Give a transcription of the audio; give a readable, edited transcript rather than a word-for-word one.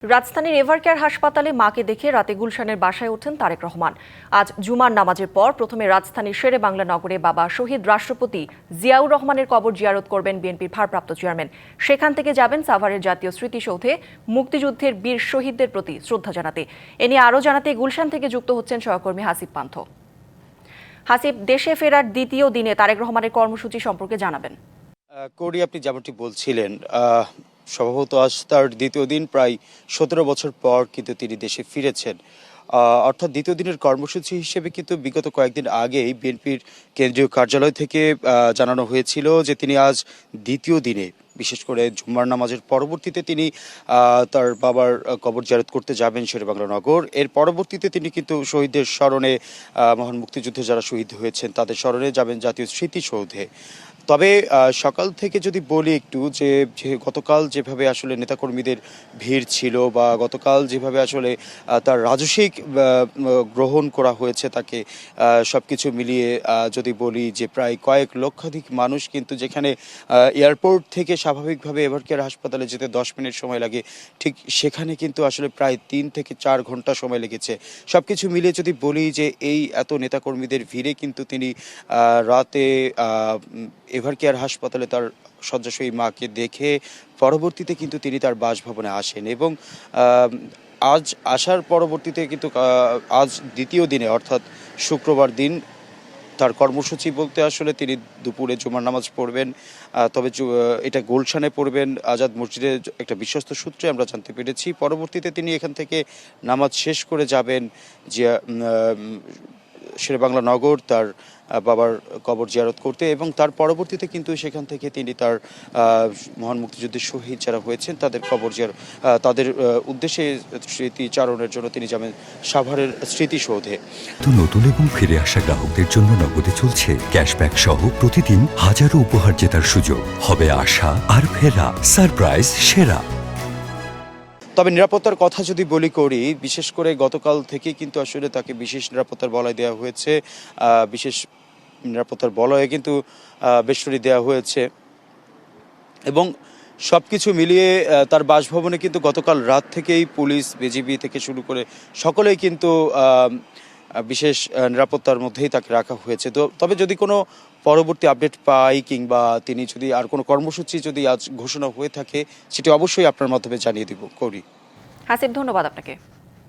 রাজধানীর এভারকেয়ার হাসপাতালে মাকে দেখে রাতে গুলশানের বাসায় ওঠেন তারেক রহমান। আজ জুমার নামাজের পর প্রথমে রাজধানীর শেরে বাংলা নগরে বাবা শহীদ রাষ্ট্রপতি জিয়াউর রহমানের কবর জিয়ারত করবেন বিএনপির ভারপ্রাপ্ত চেয়ারম্যান। সেখান থেকে যাবেন সাভারের জাতীয় স্মৃতিসৌধে মুক্তিযুদ্ধের বীর শহীদদের প্রতি শ্রদ্ধা জানাতে। এ নিয়ে আরও জানাতে গুলশান থেকে যুক্ত হচ্ছেন সহকর্মী হাসিব পান্থ। হাসিব, দেশে ফেরার দ্বিতীয় দিনে তারেক রহমানের কর্মসূচি সম্পর্কে জানাবেন। কৌরি, আপনি যেমনটি বলছিলেন, সম্ভবত আজ তার দ্বিতীয় দিন। প্রায় 17 বছর পর কিন্তু তিনি দেশে ফিরেছেন। অর্থাৎ দ্বিতীয় দিনের কর্মসূচি হিসেবে কিন্তু বিগত কয়েকদিন আগেই বিএনপির কেন্দ্রীয় কার্যালয় থেকে জানানো হয়েছিল যে তিনি আজ দ্বিতীয় দিনে, বিশেষ করে জুম্মার নামাজের পরবর্তীতে তিনি তার বাবার কবর জিয়ারত করতে যাবেন শেরেবাংলা নগর। এর পরবর্তীতে তিনি কিন্তু শহীদদের স্মরণে, মহান মুক্তিযুদ্ধে যারা শহীদ হয়েছেন তাদের স্মরণে যাবেন জাতীয় স্মৃতিসৌধে। তবে সকাল থেকে যদি বলি একটু যে গতকাল যেভাবে আসলে নেতাকর্মীদের ভিড় ছিল, বা গতকাল যেভাবে আসলে তার রাজস্বিক গ্রহণ করা হয়েছে তাকে, সবকিছু মিলিয়ে যদি বলি যে প্রায় কয়েক লক্ষাধিক মানুষ কিন্তু, যেখানে এয়ারপোর্ট থেকে স্বাভাবিকভাবে এভারকেয়ার হাসপাতালে যেতে 10 মিনিট সময় লাগে, ঠিক সেখানে কিন্তু আসলে প্রায় 3 থেকে 4 ঘন্টা সময় লেগেছে। সবকিছু মিলিয়ে যদি বলি যে এই এত নেতাকর্মীদের ভিড়ে কিন্তু তিনি রাতে এভারকেয়ার হাসপাতালে তার শয্যাশয়ী মাকে দেখে পরবর্তীতে কিন্তু তিনি তার বাসভবনে আসেন, এবং আজ আসার পরবর্তীতে কিন্তু আজ দ্বিতীয় দিনে, অর্থাৎ শুক্রবার দিন, তার কর্মসূচি বলতে আসলে তিনি দুপুরে জুমার নামাজ পড়বেন। তবে এটা গুলশানে পড়বেন, আজাদ মসজিদের একটা বিশ্বস্ত সূত্রে আমরা জানতে পেরেছি। পরবর্তীতে তিনি এখান থেকে নামাজ শেষ করে যাবেন যে শেরেবাংলা নগর তার বাবার কবর জিয়ারত করতে, এবং তার পরবর্তীতে কিন্তু সেখান থেকে তিনি তার মহান মুক্তিযুদ্ধের শহীদ যারা হয়েছেন তাদের কবর জিয়ারত, তাদের উদ্দেশ্যে স্মৃতিচারণের জন্য তিনি যাবেন সাভারের স্মৃতিসৌধে। নতুন এবং ফিরে আসা গ্রাহকদের জন্য নগদে চলছে ক্যাশব্যাক সহ প্রতিদিন হাজারো উপহার জেতার সুযোগ। হবে আশা আর ফেরা, সারপ্রাইজ সেরা। তবে নিরাপত্তার কথা যদি বলি করি, বিশেষ করে গতকাল থেকে কিন্তু আসলে তাকে বিশেষ নিরাপত্তার বলয় দেওয়া হয়েছে। বিশেষ নিরাপত্তার বলয়ে কিন্তু বেষ্টনী দেওয়া হয়েছে, এবং সব কিছু মিলিয়ে তার বাসভবনে কিন্তু গতকাল রাত থেকেই পুলিশ, বিজিবি থেকে শুরু করে সকলেই কিন্তু বিশেষ নিরাপত্তার মধ্যেই তাকে রাখা হয়েছে। তবে যদি কোনো পরবর্তী আপডেট পাই, কিংবা তিনি যদি আর কোনো কর্মসূচি যদি আজ ঘোষণা হয়ে থাকে, সেটি অবশ্যই আপনার মাধ্যমে জানিয়ে দিব। করি হাসিব, ধন্যবাদ আপনাকে।